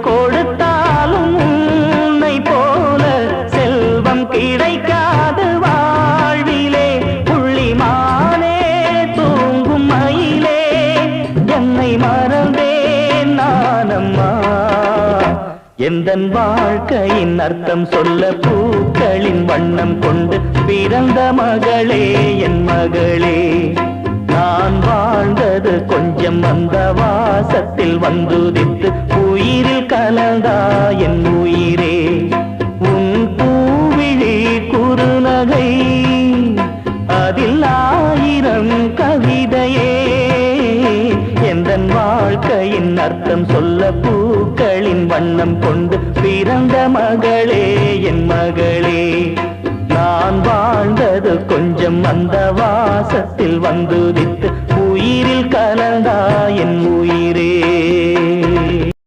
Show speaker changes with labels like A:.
A: கொடுத்தாலும் உன்னை போல செல்வம் கிடைக்காது வாழ்விலே. புள்ளிமானே தூங்கும் மயிலே என்னை மறந்தேன் நானம்மா. எந்தன் வாழ்க்கையின் அர்த்தம் சொல்ல பூக்களின் வண்ணம் கொண்டு பிறந்த மகளே என் மகளே. நான் வாழ்ந்தது கொஞ்சம் அந்த வாசத்தில் வந்துதித்து உயிரில் கலந்தா என் உயிரே. உன் பூவிழி குறுநகை அதில் 1000 கவிதையே. எந்தன் வாழ்க்கையின் அர்த்தம் சொல்ல பூக்களின் வண்ணம் கொண்டு பிறந்த மகளே என் மகளே. நான் வாழ்ந்தது கொஞ்சம் அந்த வாசத்தில் வந்துதித்து உயிரில் கலந்தா என் உயிரே.